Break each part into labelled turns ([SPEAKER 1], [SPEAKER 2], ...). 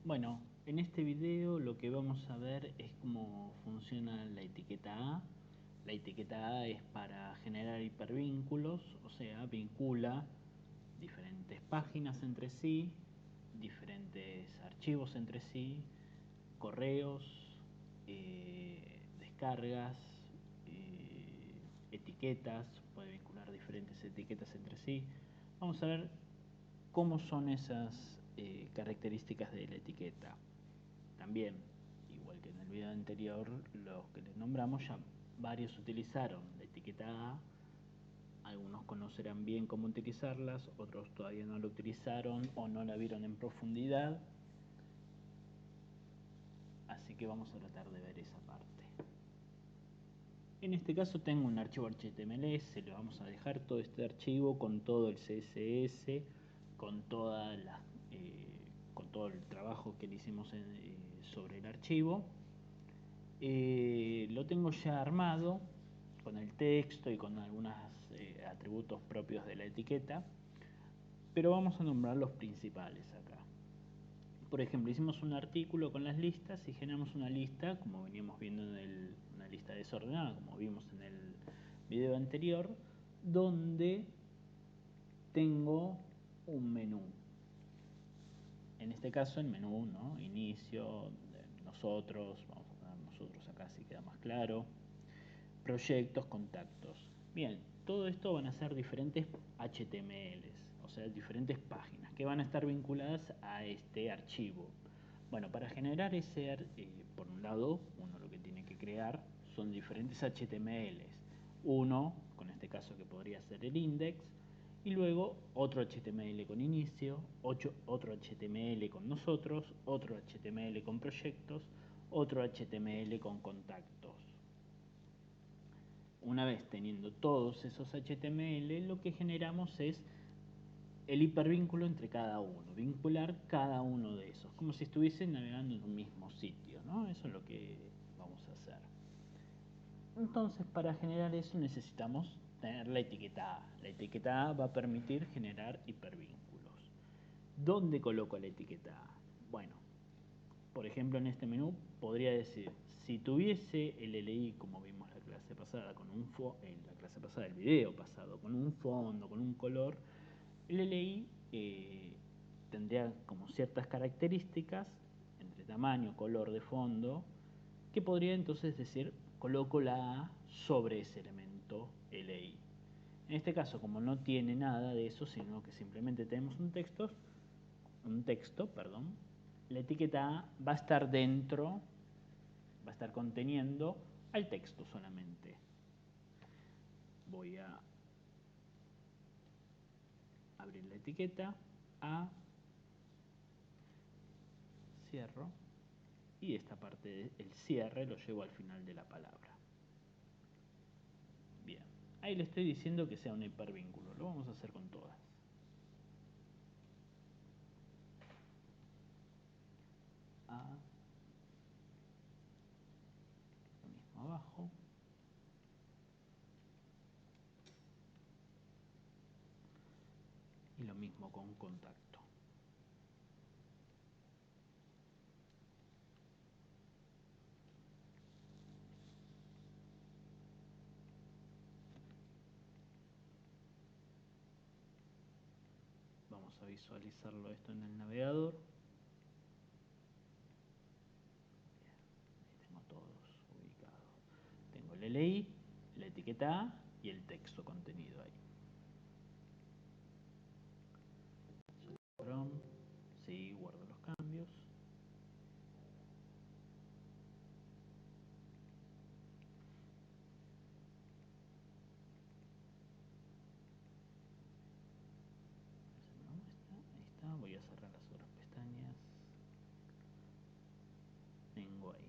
[SPEAKER 1] Bueno, en este video lo que vamos a ver es cómo funciona la etiqueta A. La etiqueta A es para generar hipervínculos, o sea, vincula diferentes páginas entre sí, diferentes archivos entre sí, correos, descargas, etiquetas, puede vincular diferentes etiquetas entre sí. Vamos a ver cómo son esas características de la etiqueta. También, igual que en el video anterior, los que les nombramos ya varios utilizaron la etiqueta A. Algunos conocerán bien cómo utilizarlas, otros todavía no la utilizaron o no la vieron en profundidad. Así que vamos a tratar de ver esa parte. En este caso tengo un archivo HTML, se le vamos a dejar todo este archivo con todo el CSS, con toda con todo el trabajo que le hicimos sobre el archivo. Lo tengo ya armado con el texto y con algunos atributos propios de la etiqueta, pero vamos a nombrar los principales acá. Por ejemplo, hicimos un artículo con las listas y generamos una lista, como veníamos viendo en una lista desordenada, como vimos en el video anterior, donde tengo un menú. En este caso el menú, ¿no? Inicio, nosotros, vamos a poner nosotros acá si queda más claro, proyectos, contactos. Bien, todo esto van a ser diferentes HTMLs, o sea, diferentes páginas que van a estar vinculadas a este archivo. Bueno, para generar ese, por un lado, uno lo que tiene que crear son diferentes HTMLs. Uno, con este caso que podría ser el index, y luego otro HTML con inicio, otro HTML con nosotros, otro HTML con proyectos, otro HTML con contactos. Una vez teniendo todos esos HTML, lo que generamos es el hipervínculo entre cada uno, vincular cada uno de esos, como si estuviesen navegando en un mismo sitio, ¿no? Eso es lo que vamos a hacer. Entonces, para generar eso necesitamos tener la etiqueta A. La etiqueta A va a permitir generar hipervínculos. ¿Dónde coloco la etiqueta A? Bueno, por ejemplo, en este menú podría decir, si tuviese el LI, como vimos la clase pasada, en la clase pasada, el video pasado, con un fondo, con un color, el LI tendría como ciertas características entre tamaño, color de fondo, que podría entonces decir, coloco la A sobre ese elemento LI. En este caso, como no tiene nada de eso, sino que simplemente tenemos un texto, la etiqueta A va a estar dentro, va a estar conteniendo al texto solamente. Voy a abrir la etiqueta A, cierro, y esta parte del cierre lo llevo al final de la palabra. Bien, ahí le estoy diciendo que sea un hipervínculo, lo vamos a hacer con todas. A, lo mismo abajo, y lo mismo con contacto. Vamos a visualizarlo esto en el navegador. Bien, ahí tengo todos ubicados. Tengo el LI, la etiqueta A y el texto contenido ahí. Sí, guardo los cambios. No muestra, ahí está, voy a cerrar las otras pestañas. Tengo ahí.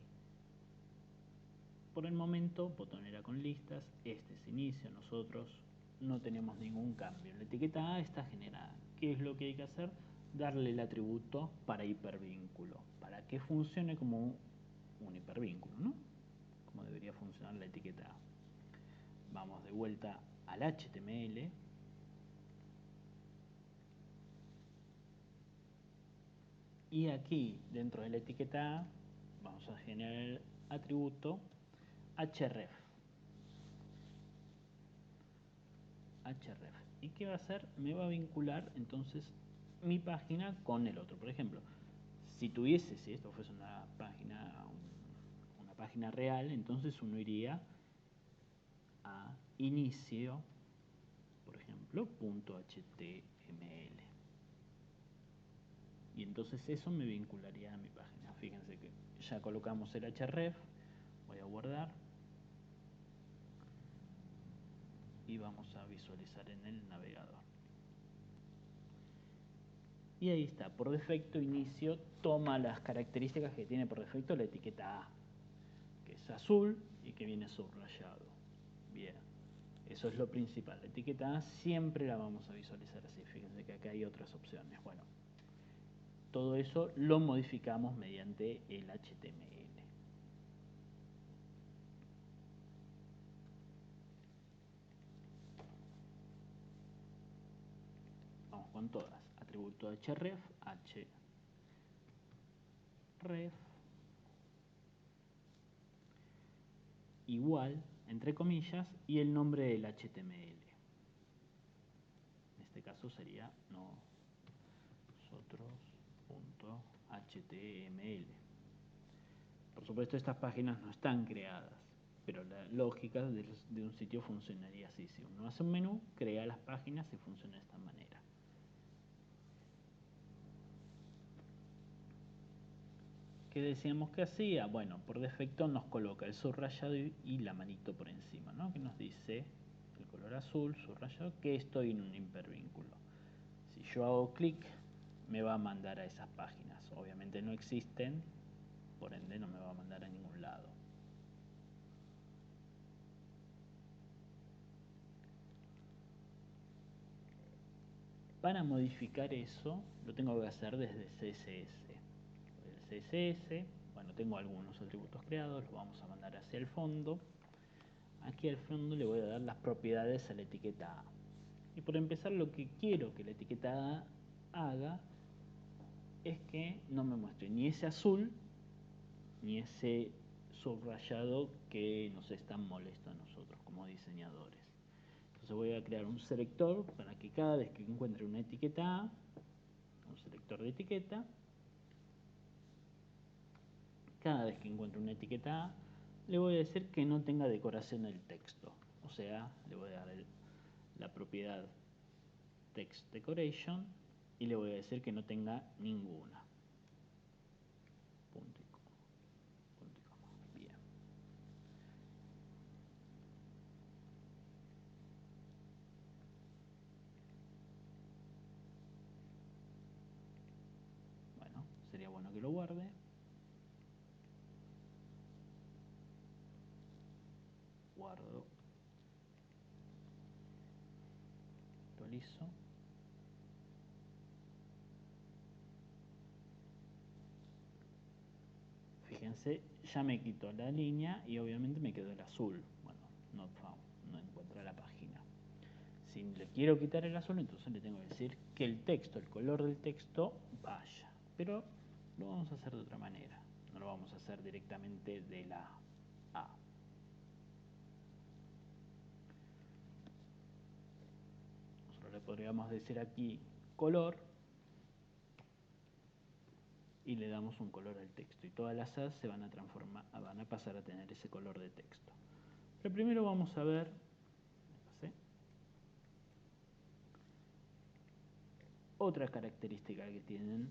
[SPEAKER 1] Por el momento, botonera con listas, este es inicio, nosotros no tenemos ningún cambio. La etiqueta A está generada. ¿Qué es lo que hay que hacer? Darle el atributo para hipervínculo, para que funcione como un hipervínculo, ¿no? Como debería funcionar la etiqueta A. Vamos de vuelta al HTML. Y aquí, dentro de la etiqueta A, vamos a generar el atributo href. href. ¿Y qué va a hacer? Me va a vincular entonces mi página con el otro. Por ejemplo, si esto fuese una página real, entonces uno iría a inicio, por ejemplo, .html. Y entonces eso me vincularía a mi página. Fíjense que ya colocamos el href, voy a guardar y vamos a visualizar en el navegador. Y ahí está, por defecto inicio toma las características que tiene por defecto la etiqueta A, que es azul y que viene subrayado. Bien, eso es lo principal. La etiqueta A siempre la vamos a visualizar así. Fíjense que acá hay otras opciones. Bueno, todo eso lo modificamos mediante el HTML. Vamos con todas. Atributo href, href igual, entre comillas, y el nombre del HTML. En este caso sería nosotros.html. Por supuesto, estas páginas no están creadas, pero la lógica de un sitio funcionaría así. Si uno hace un menú, crea las páginas y funciona de esta manera. ¿Qué decíamos que hacía? Bueno, por defecto nos coloca el subrayado y la manito por encima, ¿no? Que nos dice el color azul, subrayado, que estoy en un hipervínculo. Si yo hago clic, me va a mandar a esas páginas. Obviamente no existen, por ende no me va a mandar a ningún lado. Para modificar eso, lo tengo que hacer desde CSS. El CSS, bueno, tengo algunos atributos creados, los vamos a mandar hacia el fondo. Aquí al fondo le voy a dar las propiedades a la etiqueta A. Y por empezar, lo que quiero que la etiqueta A haga es que no me muestre ni ese azul, ni ese subrayado que nos es tan molesto a nosotros como diseñadores. Entonces voy a crear un selector para que cada vez que encuentre una etiqueta A, un selector de etiqueta, cada vez que encuentre una etiqueta A, le voy a decir que no tenga decoración del texto. O sea, le voy a dar la propiedad text decoration y le voy a decir que no tenga ninguna. Punto y coma. Punto y coma. Bien. Bueno, sería bueno que lo guarde. Guardo. Actualizo. Fíjense, ya me quitó la línea y obviamente me quedó el azul. Bueno, not found, no encuentra la página. Si le quiero quitar el azul, entonces le tengo que decir que el texto, el color del texto, vaya. Pero lo vamos a hacer de otra manera. No lo vamos a hacer directamente de la A. Nosotros le podríamos decir aquí color y le damos un color al texto. Y todas las A se van a transformar, van a pasar a tener ese color de texto. Pero primero vamos a ver otra característica que tienen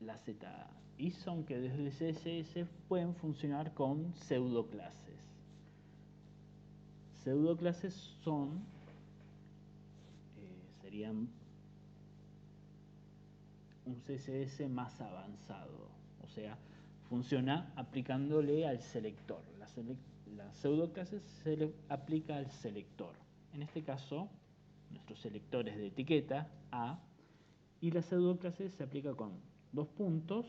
[SPEAKER 1] las ZA y son que desde CSS pueden funcionar con pseudoclases. Pseudoclases serían un CSS más avanzado, o sea, funciona aplicándole al selector. La pseudoclase se le aplica al selector. En este caso, nuestro selector es de etiqueta A y la pseudoclase se aplica con dos puntos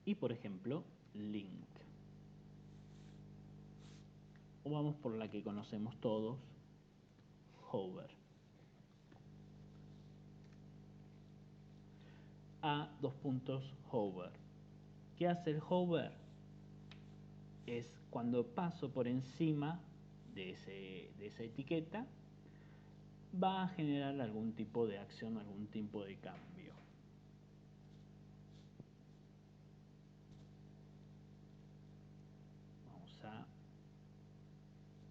[SPEAKER 1] y, por ejemplo, link. O vamos por la que conocemos todos, hover. a dos puntos hover. ¿Qué hace el hover? Es cuando paso por encima de esa etiqueta, va a generar algún tipo de acción, algún tipo de cambio. Vamos a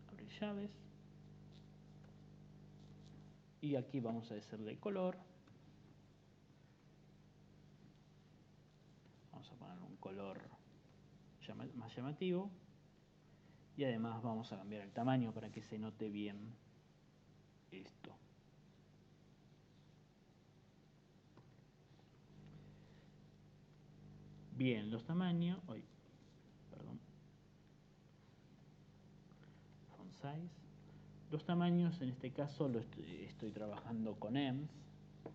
[SPEAKER 1] abrir llaves. Y aquí vamos a decirle color. Vamos a poner un color más llamativo. Y además vamos a cambiar el tamaño para que se note bien esto. Bien, los tamaños, perdón, font size. Los tamaños, en este caso estoy trabajando con EMS.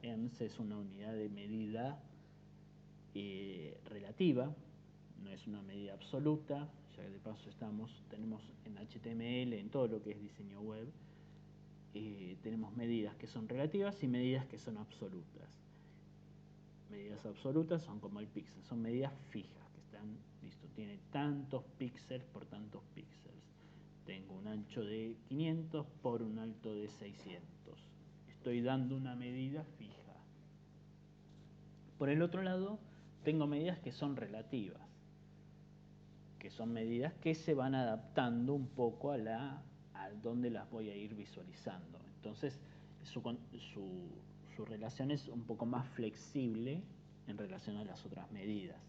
[SPEAKER 1] EMS es una unidad de medida relativa, no es una medida absoluta, ya que de paso tenemos en HTML, en todo lo que es diseño web, tenemos medidas que son relativas y medidas que son absolutas. Medidas absolutas son como el píxel, son medidas fijas, que están, listo, tiene tantos píxeles por tantos píxeles. Tengo un ancho de 500 por un alto de 600. Estoy dando una medida fija. Por el otro lado, tengo medidas que son relativas, que son medidas que se van adaptando un poco a donde las voy a ir visualizando. Entonces, su relación es un poco más flexible en relación a las otras medidas.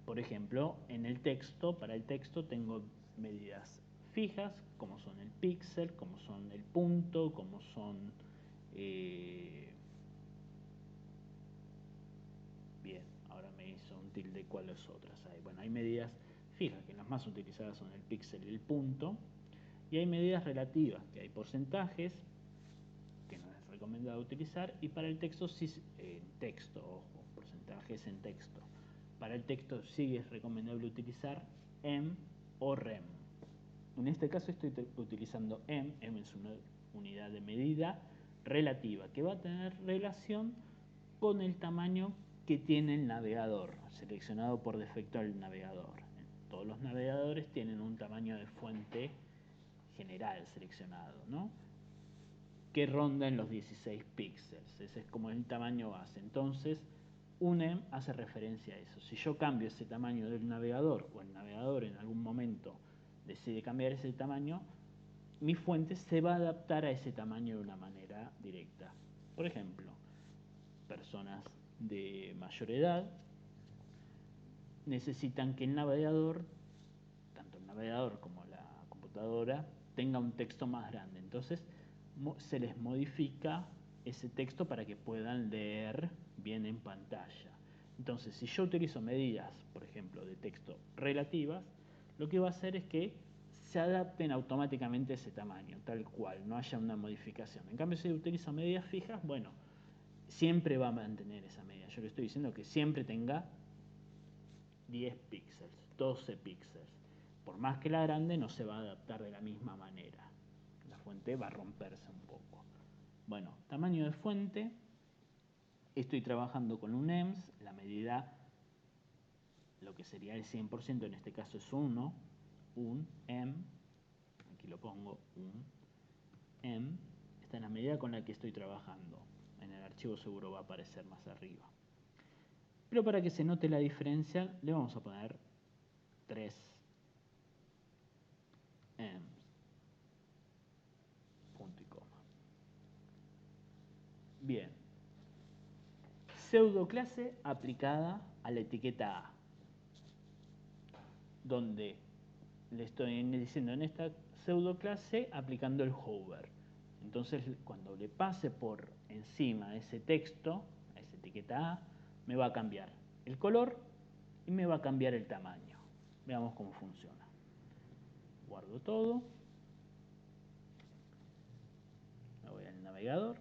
[SPEAKER 1] Por ejemplo, para el texto tengo medidas fijas, como son el píxel, como son el punto, como son... Bien, ahora me hizo un tilde, ¿cuáles otras hay? Bueno, hay medidas fijas, que las más utilizadas son el píxel y el punto, y hay medidas relativas, que hay porcentajes, que no es recomendado utilizar, y para el texto sí, ojo, porcentajes en texto. Para el texto sí es recomendable utilizar em o rem. En este caso estoy utilizando em es una unidad de medida relativa, que va a tener relación con el tamaño que tiene el navegador, seleccionado por defecto el navegador. Todos los navegadores tienen un tamaño de fuente general seleccionado, ¿no? Que ronda en los 16 píxeles. Ese es como el tamaño base. Entonces, un em hace referencia a eso. Si yo cambio ese tamaño del navegador, o el navegador en algún momento decide cambiar ese tamaño, mi fuente se va a adaptar a ese tamaño de una manera directa. Por ejemplo, personas de mayor edad necesitan que el navegador, tanto el navegador como la computadora, tenga un texto más grande. Entonces se les modifica ese texto para que puedan leer bien en pantalla. Entonces, si yo utilizo medidas, por ejemplo, de texto relativas, lo que va a hacer es que se adapten automáticamente a ese tamaño, tal cual, no haya una modificación. En cambio, si utilizo medidas fijas, bueno, siempre va a mantener esa medida. Yo le estoy diciendo que siempre tenga 10 píxeles, 12 píxeles. Por más que la grande, no se va a adaptar de la misma manera. La fuente va a romperse un poco. Bueno, tamaño de fuente. Estoy trabajando con un EMS. La medida, lo que sería el 100%, en este caso es 1. Un EM. Aquí lo pongo, un EM. Esta es la medida con la que estoy trabajando. En el archivo seguro va a aparecer más arriba. Pero para que se note la diferencia, le vamos a poner 3 EMS. Punto y coma. Bien. Pseudo clase aplicada a la etiqueta A, donde le estoy diciendo en esta pseudo clase aplicando el hover. Entonces, cuando le pase por encima ese texto, a esa etiqueta A, me va a cambiar el color y me va a cambiar el tamaño. Veamos cómo funciona. Guardo todo. Me voy al navegador.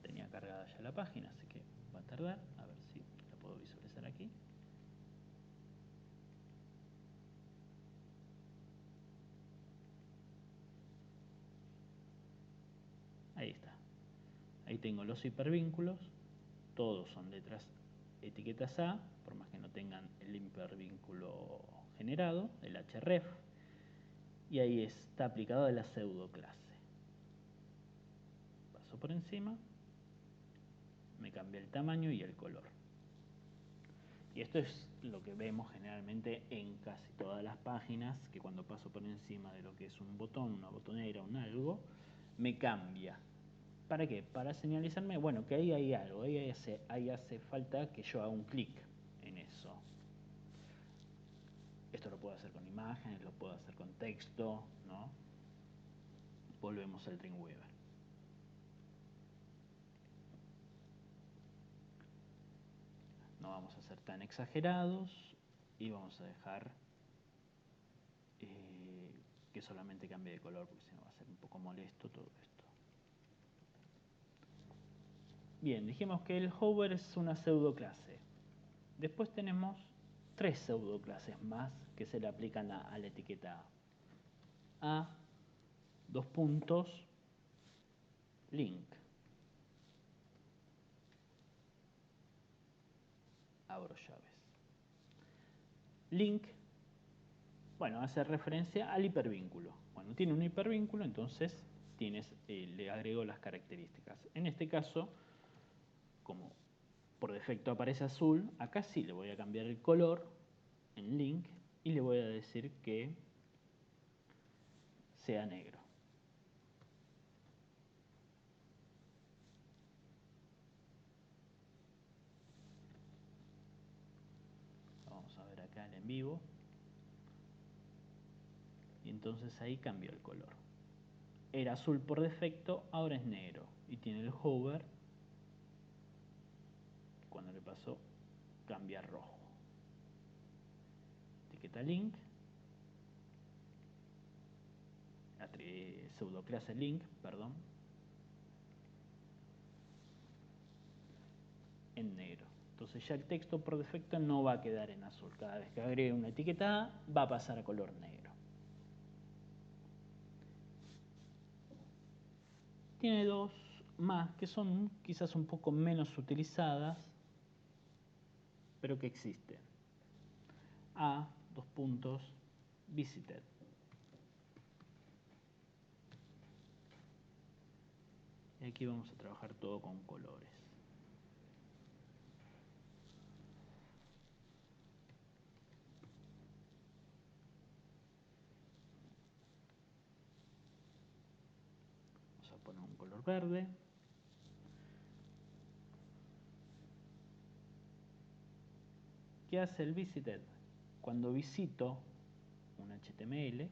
[SPEAKER 1] Tenía cargada ya la página, así que va a tardar. A ver si la puedo visualizar aquí. Ahí está. Ahí tengo los hipervínculos, todos son letras etiquetas A, por más que no tengan el hipervínculo generado, el href, y ahí está aplicado a la pseudo clase. Paso por encima, me cambia el tamaño y el color. Y esto es lo que vemos generalmente en casi todas las páginas, que cuando paso por encima de lo que es un botón, una botonera, un algo, me cambia. ¿Para qué? Para señalizarme, bueno, que ahí hay algo, ahí hace falta que yo haga un clic en eso. Esto lo puedo hacer con imágenes, lo puedo hacer con texto, ¿no? Volvemos al Dreamweaver. No vamos a ser tan exagerados y vamos a dejar que solamente cambie de color, porque si no va a ser un poco molesto todo esto. Bien, dijimos que el hover es una pseudo clase. Después tenemos 3 pseudo clases más que se le aplican a la etiqueta A. Dos puntos, link. Abro llaves. Link, bueno, hace referencia al hipervínculo. Cuando tiene un hipervínculo, entonces le agrego las características. En este caso, como por defecto aparece azul, acá sí le voy a cambiar el color en link y le voy a decir que sea negro. Vamos a ver acá en vivo. Y entonces ahí cambió el color. Era azul por defecto, ahora es negro. Y tiene el hover. Cuando le pasó, cambia a rojo. Etiqueta link. Pseudoclase link, perdón. En negro. Entonces ya el texto por defecto no va a quedar en azul. Cada vez que agregue una etiqueta A, va a pasar a color negro. Tiene 2 más que son quizás un poco menos utilizadas, pero que existen. A, dos puntos, visited. Y aquí vamos a trabajar todo con colores. Vamos a poner un color verde. ¿Qué hace el visited? Cuando visito un HTML, en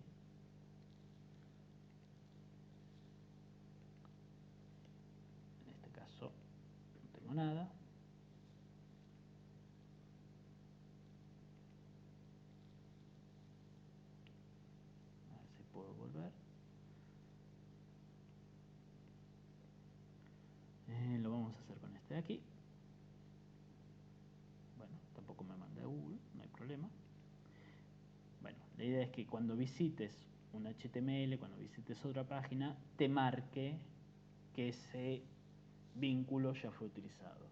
[SPEAKER 1] este caso no tengo nada, a ver si puedo volver. Lo vamos a hacer con este de aquí. Bueno, tampoco me manda a Google, no hay problema. Bueno, la idea es que cuando visites un HTML, cuando visites otra página, te marque que ese vínculo ya fue utilizado.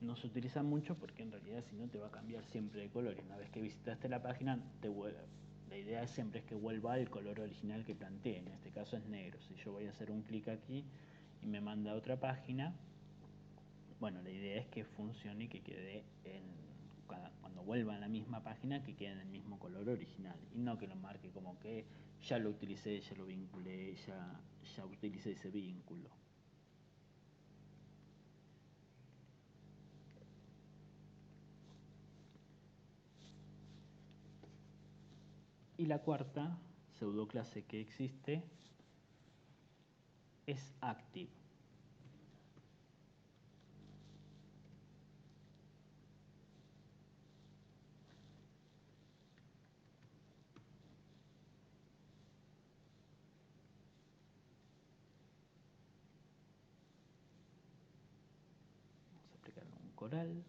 [SPEAKER 1] No se utiliza mucho porque en realidad si no te va a cambiar siempre de color. Y una vez que visitaste la página, la idea siempre es que vuelva al color original que planteé. En este caso es negro. Si yo voy a hacer un clic aquí y me manda a otra página, bueno, la idea es que funcione y que quede cuando vuelva a la misma página, que quede en el mismo color original y no que lo marque como que ya lo utilicé, ya lo vinculé, ya utilicé ese vínculo. Y la cuarta pseudoclase que existe es active. Vamos a aplicar un coral.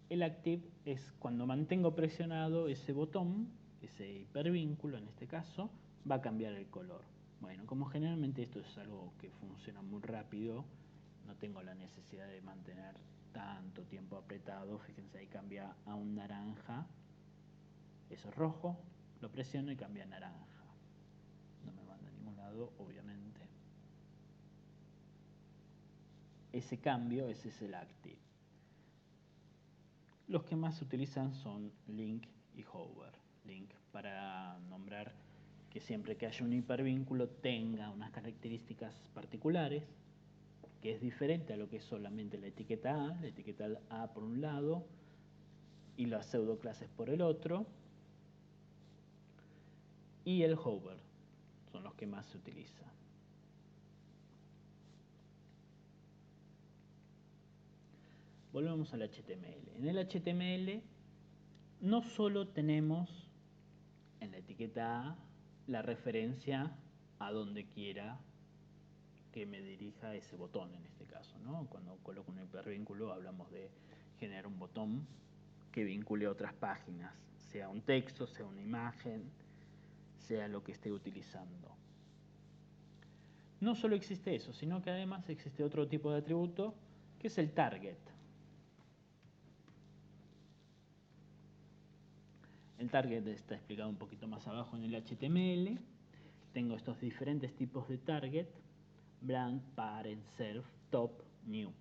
[SPEAKER 1] El active es cuando mantengo presionado ese botón, ese hipervínculo en este caso, va a cambiar el color. Bueno, como generalmente esto es algo que funciona muy rápido, no tengo la necesidad de mantener tanto tiempo apretado. Fíjense, ahí cambia a un naranja, eso es rojo, lo presiono y cambia a naranja. No me manda a ningún lado, obviamente. Ese cambio es el active. Los que más se utilizan son link y hover. Link para nombrar que siempre que haya un hipervínculo tenga unas características particulares, que es diferente a lo que es solamente la etiqueta A por un lado y las pseudoclases por el otro, y el hover son los que más se utilizan. Volvemos al HTML. En el HTML no solo tenemos en la etiqueta A la referencia a donde quiera que me dirija ese botón en este caso, ¿no? Cuando coloco un hipervínculo hablamos de generar un botón que vincule a otras páginas, sea un texto, sea una imagen, sea lo que esté utilizando. No solo existe eso, sino que además existe otro tipo de atributo que es el target. El target está explicado un poquito más abajo en el HTML. Tengo estos diferentes tipos de target: blank, parent, self, top, new.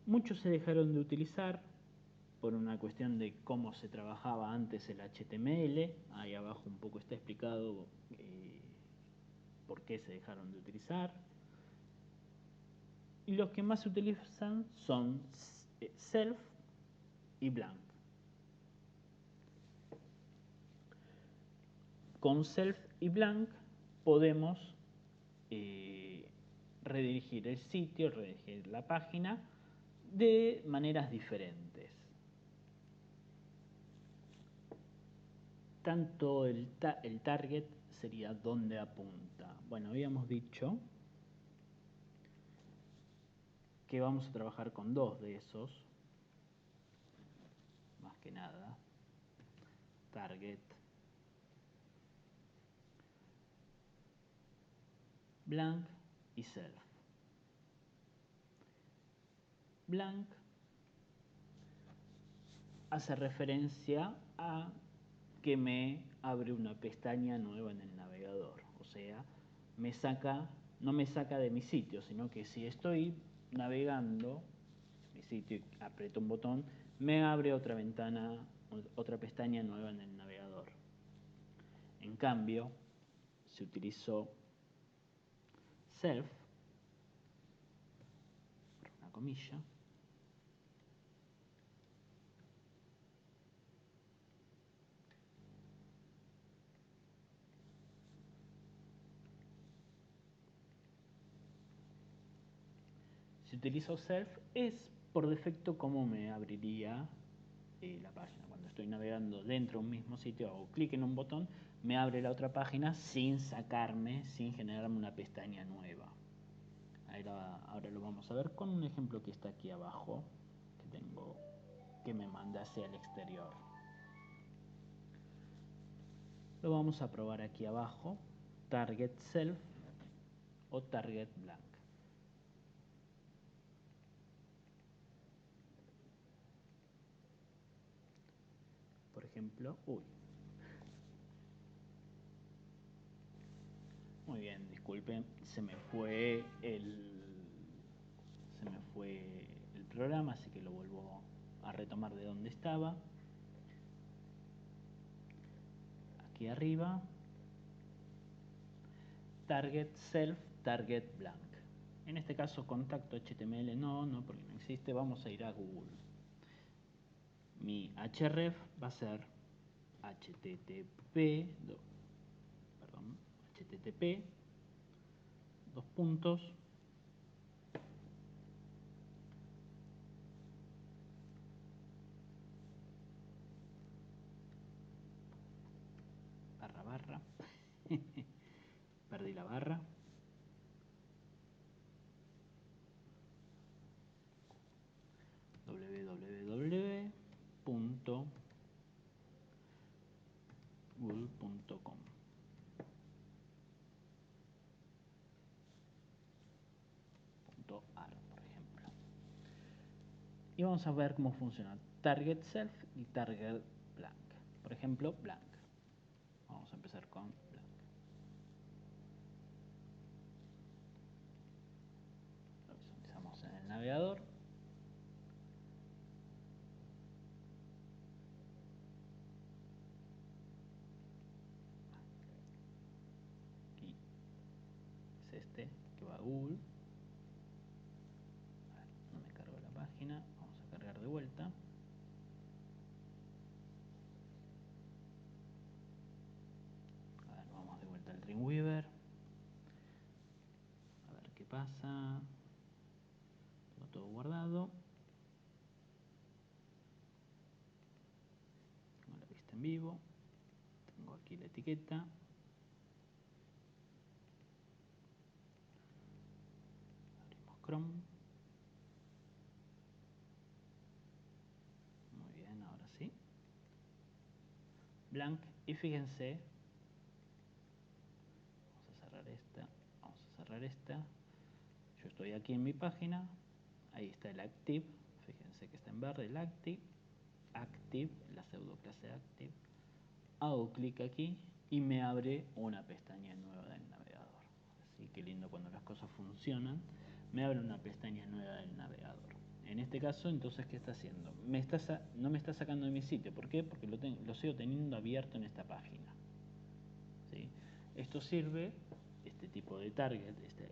[SPEAKER 1] Muchos se dejaron de utilizar por una cuestión de cómo se trabajaba antes el HTML. Ahí abajo un poco está explicado por qué se dejaron de utilizar. Y los que más se utilizan son self y blank. Con self y blank podemos redirigir el sitio, redirigir la página de maneras diferentes. Tanto el target sería donde apunta. Bueno, habíamos dicho que vamos a trabajar con dos de esos, más que nada, target, blank y self. Blank hace referencia a que me abre una pestaña nueva en el navegador, o sea, no me saca de mi sitio, sino que si estoy navegando mi sitio y aprieto un botón, me abre otra ventana, otra pestaña nueva en el navegador. En cambio, si utilizo self, una comilla, si utilizo self es por defecto como me abriría la página. Cuando estoy navegando dentro de un mismo sitio, hago clic en un botón, me abre la otra página sin generarme una pestaña nueva. Ahora lo vamos a ver con un ejemplo que está aquí abajo, que me manda hacia el exterior. Lo vamos a probar aquí abajo, target self o target blank. Por ejemplo, muy bien, disculpen, se me fue el programa, así que lo vuelvo a retomar de donde estaba. Aquí arriba, target self, target blank. En este caso contacto HTML no, porque no existe. Vamos a ir a Google. Mi href va a ser http dos puntos barra perdí la barra www.href google.com. .ar, por ejemplo. Y vamos a ver cómo funciona target self y target blank. Por ejemplo, blank. Vamos a empezar con blank. Lo visualizamos en el navegador. Aquí es este que va a Google. A ver, no me cargo la página. Vamos a cargar de vuelta. A ver, vamos de vuelta al Dreamweaver. A ver qué pasa. Tengo todo guardado. Tengo la vista en vivo. Tengo aquí la etiqueta. Abrimos Chrome. Muy bien, ahora sí. Blank. Y fíjense. Vamos a cerrar esta. Vamos a cerrar esta. Yo estoy aquí en mi página. Ahí está el active. Fíjense que está en verde el active. Active, la pseudo clase active. Hago clic aquí y me abre una pestaña nueva del navegador. Así que lindo cuando las cosas funcionan. Me abre una pestaña nueva del navegador. En este caso, entonces, ¿qué está haciendo? No me está sacando de mi sitio. ¿Por qué? Porque lo sigo teniendo abierto en esta página. ¿Sí? Esto sirve, este tipo de target, esta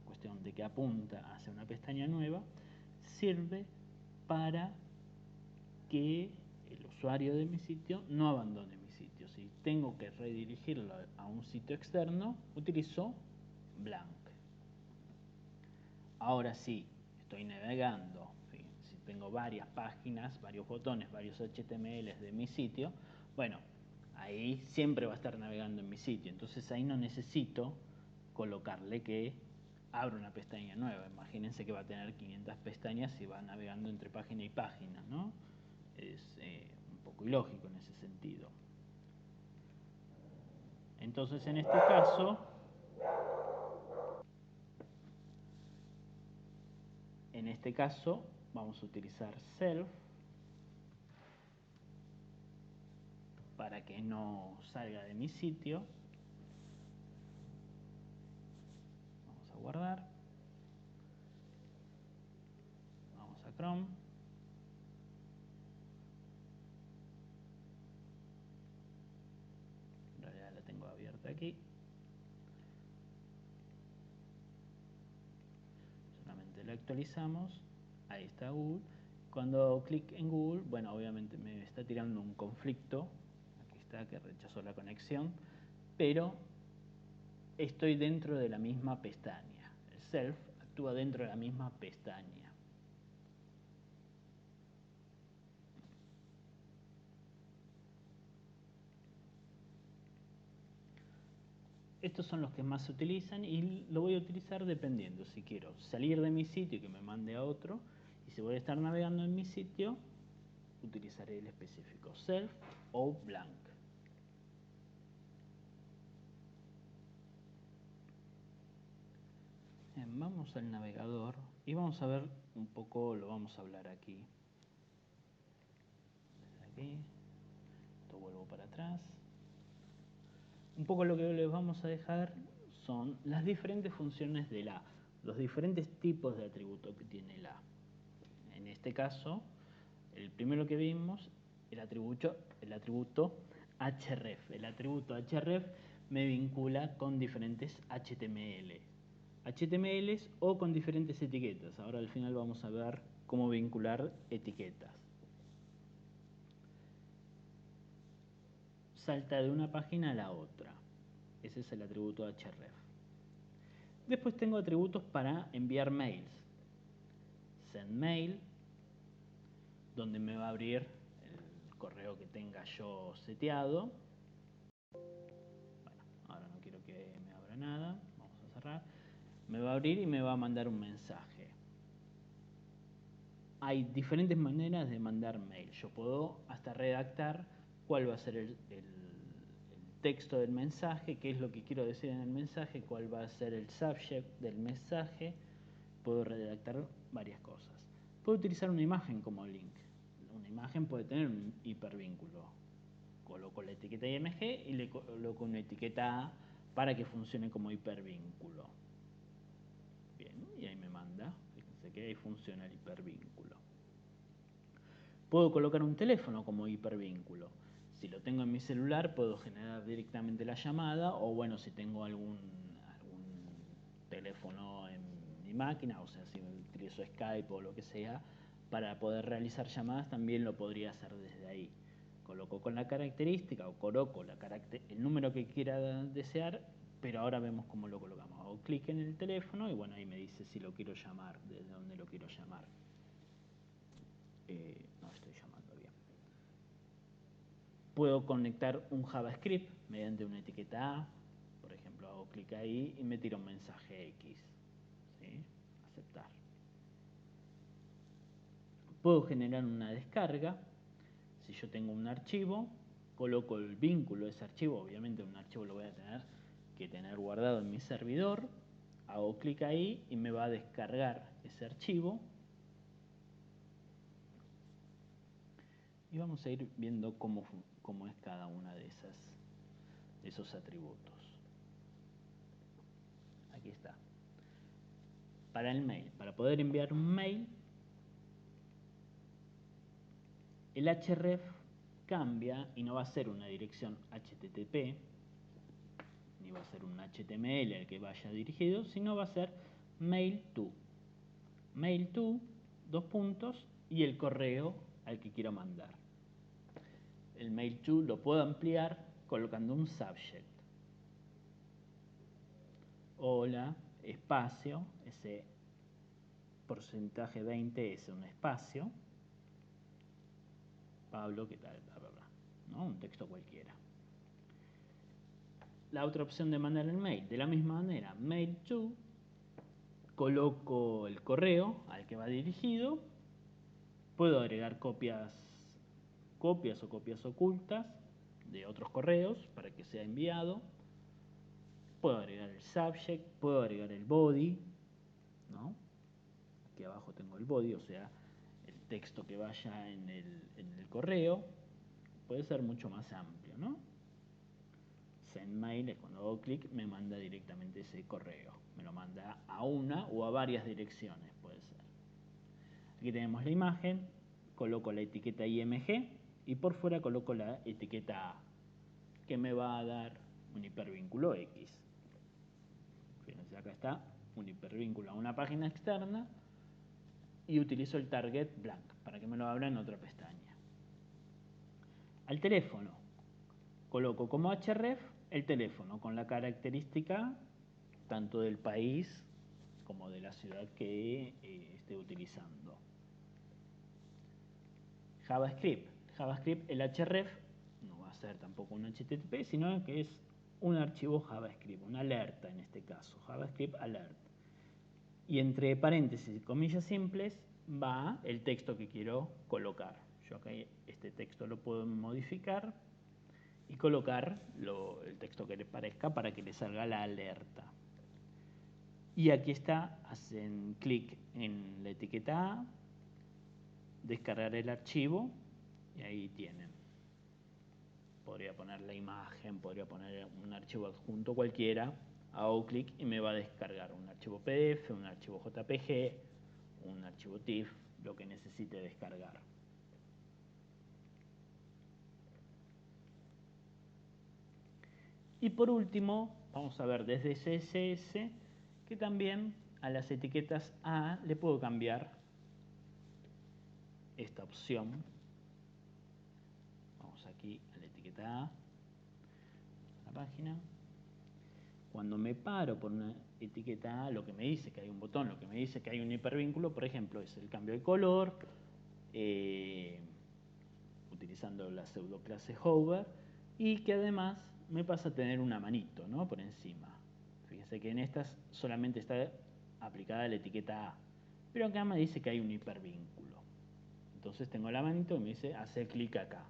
[SPEAKER 1] cuestión de que apunta hacia una pestaña nueva, sirve para que el usuario de mi sitio no abandone mi sitio. Si tengo que redirigirlo a un sitio externo, utilizo blank. Ahora sí, estoy navegando, si tengo varias páginas, varios botones, varios HTML de mi sitio, bueno, ahí siempre va a estar navegando en mi sitio. Entonces ahí no necesito colocarle que abra una pestaña nueva. Imagínense que va a tener 500 pestañas y va navegando entre página y página, ¿no? Es un poco ilógico en ese sentido. Entonces en este caso vamos a utilizar self para que no salga de mi sitio. Vamos a guardar. Vamos a Chrome. En realidad la tengo abierta aquí. Solamente la actualizamos. Ahí está Google. Cuando hago clic en Google, bueno, obviamente me está tirando un conflicto. Aquí está, que rechazó la conexión. Pero estoy dentro de la misma pestaña. El self actúa dentro de la misma pestaña. Estos son los que más se utilizan y lo voy a utilizar dependiendo. Si quiero salir de mi sitio y que me mande a otro, y si voy a estar navegando en mi sitio, utilizaré el específico self o blank. Bien, vamos al navegador y vamos a ver un poco, lo vamos a hablar aquí. Desde aquí, esto vuelvo para atrás. Un poco lo que les vamos a dejar son las diferentes funciones de la, los diferentes tipos de atributos que tiene la. En este caso, el primero que vimos, el atributo href. El atributo href me vincula con diferentes HTMLs o con diferentes etiquetas. Ahora al final vamos a ver cómo vincular etiquetas. Salta de una página a la otra. Ese es el atributo href. Después tengo atributos para enviar mails. SendMail, donde me va a abrir el correo que tenga yo seteado. Bueno, ahora no quiero que me abra nada. Vamos a cerrar. Me va a abrir y me va a mandar un mensaje. Hay diferentes maneras de mandar mail. Yo puedo hasta redactar cuál va a ser texto del mensaje, qué es lo que quiero decir en el mensaje, cuál va a ser el subject del mensaje. Puedo redactar varias cosas. Puedo utilizar una imagen como link. Una imagen puede tener un hipervínculo. Coloco la etiqueta IMG y le coloco una etiqueta A para que funcione como hipervínculo. Bien, y ahí me manda. Fíjense que ahí funciona el hipervínculo. Puedo colocar un teléfono como hipervínculo. Si lo tengo en mi celular, puedo generar directamente la llamada, o bueno, si tengo algún teléfono en mi máquina, o sea, si utilizo Skype o lo que sea, para poder realizar llamadas también lo podría hacer desde ahí. Coloco con la característica o coloco el número que quiera desear, pero ahora vemos cómo lo colocamos. Hago clic en el teléfono y bueno, ahí me dice si lo quiero llamar, desde dónde lo quiero llamar. No estoy llamando bien. Puedo conectar un JavaScript mediante una etiqueta A. Por ejemplo, hago clic ahí y me tira un mensaje X. ¿Sí? Aceptar. Puedo generar una descarga. Si yo tengo un archivo, coloco el vínculo de ese archivo. Obviamente un archivo lo voy a tener que tener guardado en mi servidor. Hago clic ahí y me va a descargar ese archivo. Y vamos a ir viendo cómo es cada una de esos atributos. Aquí está. Para el mail, para poder enviar un mail, el href cambia y no va a ser una dirección HTTP, ni va a ser un HTML al que vaya dirigido, sino va a ser mail to. Mail to, dos puntos, y el correo al que quiero mandar. El mail to lo puedo ampliar colocando un subject. Hola, espacio, ese porcentaje 20 es un espacio. Pablo, ¿qué tal? Bla, bla, bla. ¿No? Un texto cualquiera. La otra opción de mandar el mail, de la misma manera, mail to, coloco el correo al que va dirigido, puedo agregar copias o copias ocultas de otros correos para que sea enviado, puedo agregar el subject, puedo agregar el body, ¿no? Aquí abajo tengo el body, o sea, el texto que vaya en el correo, puede ser mucho más amplio, ¿no? Send mail, cuando hago clic me manda directamente ese correo, me lo manda a una o a varias direcciones, puede ser. Aquí tenemos la imagen, coloco la etiqueta IMG y por fuera coloco la etiqueta A, que me va a dar un hipervínculo X. Fíjense, acá está un hipervínculo a una página externa y utilizo el target blank para que me lo abra en otra pestaña. Al teléfono, coloco como href el teléfono con la característica tanto del país como de la ciudad que esté utilizando. JavaScript. JavaScript, el href no va a ser tampoco un HTTP, sino que es un archivo JavaScript, una alerta en este caso, JavaScript alert. Y entre paréntesis y comillas simples va el texto que quiero colocar. Yo acá este texto lo puedo modificar y colocar el texto que le parezca para que le salga la alerta. Y aquí está, hacen clic en la etiqueta A, descargar el archivo y ahí tienen. Podría poner la imagen, podría poner un archivo adjunto cualquiera, hago clic y me va a descargar un archivo PDF, un archivo JPG, un archivo TIFF, lo que necesite descargar. Y por último, vamos a ver desde CSS que también a las etiquetas A le puedo cambiar esta opción. Vamos aquí a la etiqueta A, la página. Cuando me paro por una etiqueta A, lo que me dice que hay un botón, lo que me dice que hay un hipervínculo, por ejemplo, es el cambio de color, utilizando la pseudoclase hover, y que además me pasa a tener una manito, ¿no?, por encima. Fíjense que en estas solamente está aplicada la etiqueta A, pero acá me dice que hay un hipervínculo. Entonces tengo la manito y me dice hacer clic acá.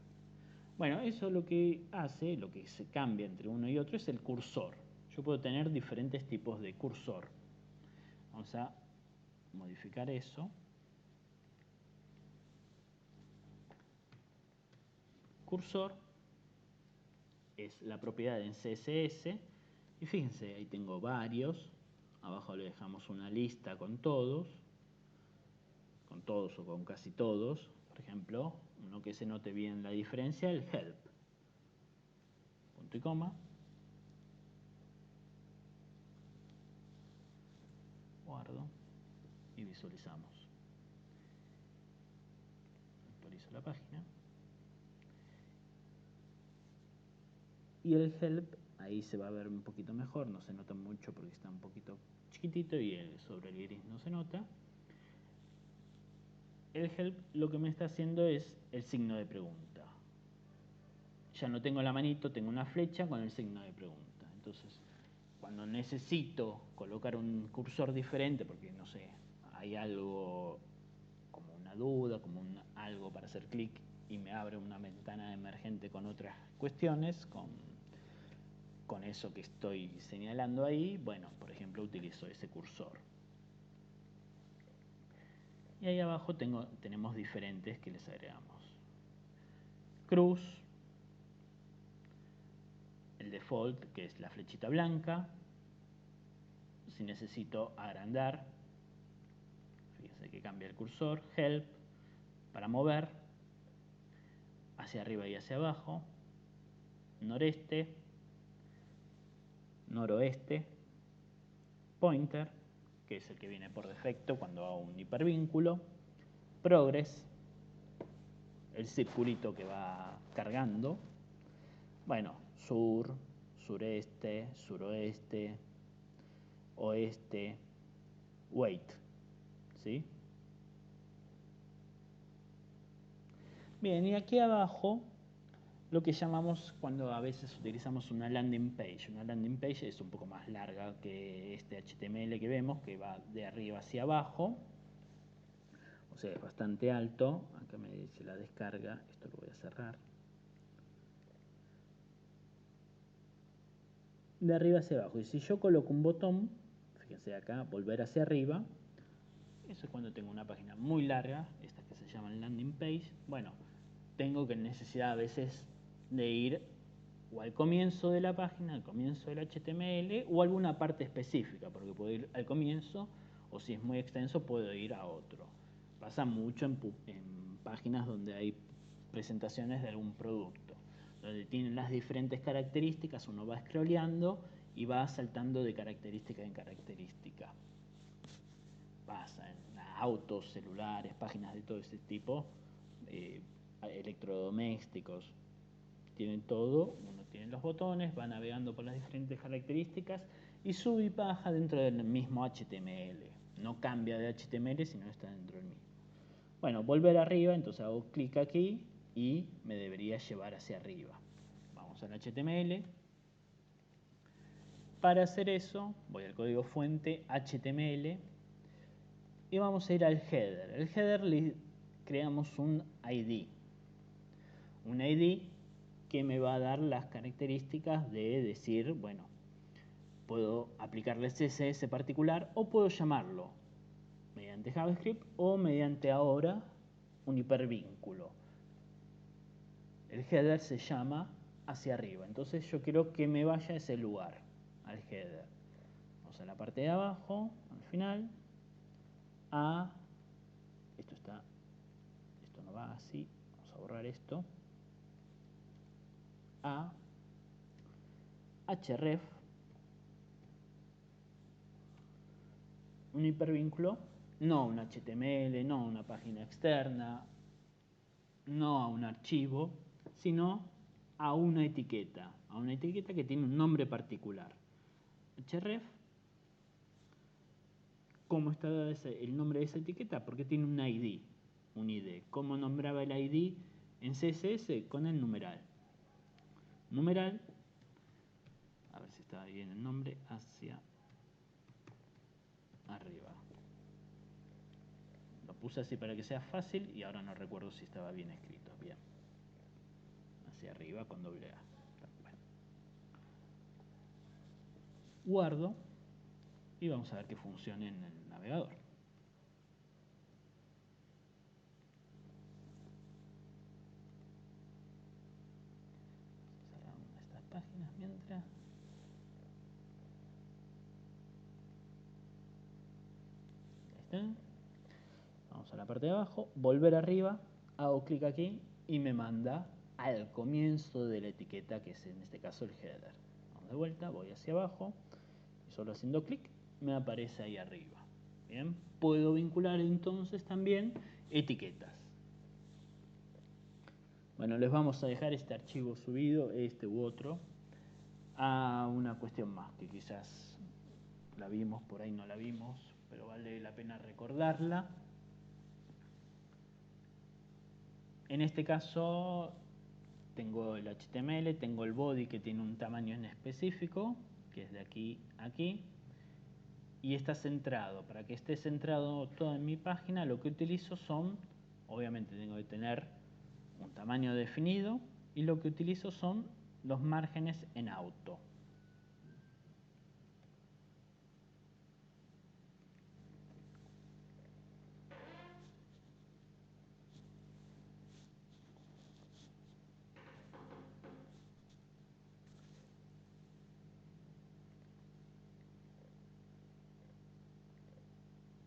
[SPEAKER 1] Bueno, eso lo que hace, lo que se cambia entre uno y otro es el cursor. Yo puedo tener diferentes tipos de cursor. Vamos a modificar eso. Cursor es la propiedad en CSS. Y fíjense, ahí tengo varios. Abajo le dejamos una lista con todos o con casi todos. Por ejemplo, uno que se note bien la diferencia, el help. Punto y coma. Guardo y visualizamos. Actualizo la página. Y el help, ahí se va a ver un poquito mejor, no se nota mucho porque está un poquito chiquitito y sobre el iris no se nota. El help lo que me está haciendo es el signo de pregunta. Ya no tengo la manito, tengo una flecha con el signo de pregunta. Entonces, cuando necesito colocar un cursor diferente, porque no sé, hay algo como una duda, como algo para hacer clic y me abre una ventana emergente con otras cuestiones, con eso que estoy señalando ahí, bueno, por ejemplo, utilizo ese cursor. Y ahí abajo tenemos diferentes que les agregamos. Cruz, el default, que es la flechita blanca. Si necesito agrandar, fíjense que cambia el cursor. Help, para mover, hacia arriba y hacia abajo. Noreste, noroeste. Pointer, que es el que viene por defecto cuando hago un hipervínculo. Progress, el circulito que va cargando. Bueno, sur, sureste, suroeste, oeste, wait, ¿sí? Bien, y aquí abajo lo que llamamos cuando a veces utilizamos una landing page. Una landing page es un poco más larga que este HTML que vemos, que va de arriba hacia abajo. O sea, es bastante alto. Acá me dice la descarga, esto lo voy a cerrar. De arriba hacia abajo. Y si yo coloco un botón, fíjense acá, volver hacia arriba, eso es cuando tengo una página muy larga, estas que se llaman landing page. Bueno, tengo que necesidad a veces de ir o al comienzo de la página, al comienzo del HTML, o alguna parte específica, porque puedo ir al comienzo, o si es muy extenso, puedo ir a otro. Pasa mucho en páginas donde hay presentaciones de algún producto, donde tienen las diferentes características, uno va scrolleando y va saltando de característica en característica. Pasa en autos, celulares, páginas de todo ese tipo, electrodomésticos, tienen todo, uno tiene los botones, va navegando por las diferentes características y sube y baja dentro del mismo HTML. No cambia de HTML, sino está dentro del mismo. Bueno, volver arriba, entonces hago clic aquí y me debería llevar hacia arriba. Vamos al HTML. Para hacer eso, voy al código fuente HTML y vamos a ir al header. El header le creamos un ID. Un ID que me va a dar las características de decir, bueno, puedo aplicarle CSS particular o puedo llamarlo mediante JavaScript o mediante ahora un hipervínculo. El header se llama hacia arriba, entonces yo quiero que me vaya a ese lugar, al header. Vamos a la parte de abajo, al final, esto no va así, vamos a borrar esto, a href, un hipervínculo, no un HTML, no una página externa, no a un archivo, sino a una etiqueta que tiene un nombre particular. Href, ¿cómo está el nombre de esa etiqueta? Porque tiene un ID, un ID. ¿Cómo nombraba el ID en CSS? Con el numeral. Numeral, a ver si estaba bien el nombre, hacia arriba. Lo puse así para que sea fácil y ahora no recuerdo si estaba bien escrito. Bien. hacia arriba con doble A. Bueno. Guardo y vamos a ver que funcione en el navegador. Cerramos estas páginas mientras. Ahí está. Vamos a la parte de abajo, volver arriba, hago clic aquí y me manda al comienzo de la etiqueta, que es en este caso el header. Vamos de vuelta, voy hacia abajo y solo haciendo clic me aparece ahí arriba. Bien, puedo vincular entonces también etiquetas. Bueno, les vamos a dejar este archivo subido, este u otro, a una cuestión más que quizás la vimos, por ahí no la vimos, pero vale la pena recordarla. En este caso tengo el HTML, tengo el body que tiene un tamaño en específico, que es de aquí a aquí, y está centrado. Para que esté centrado todo en mi página, lo que utilizo son, obviamente tengo que tener un tamaño definido, y lo que utilizo son los márgenes en auto.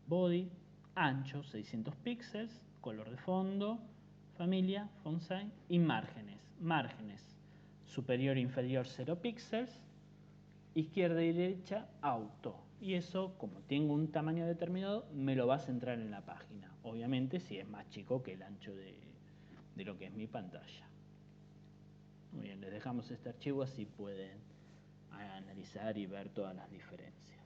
[SPEAKER 1] Body, ancho 600 píxeles, color de fondo, familia, font size y márgenes. Márgenes, superior e inferior 0 píxeles, izquierda y derecha auto. Y eso, como tengo un tamaño determinado, me lo va a centrar en la página. Obviamente si es más chico que el ancho de lo que es mi pantalla. Muy bien, les dejamos este archivo así pueden analizar y ver todas las diferencias.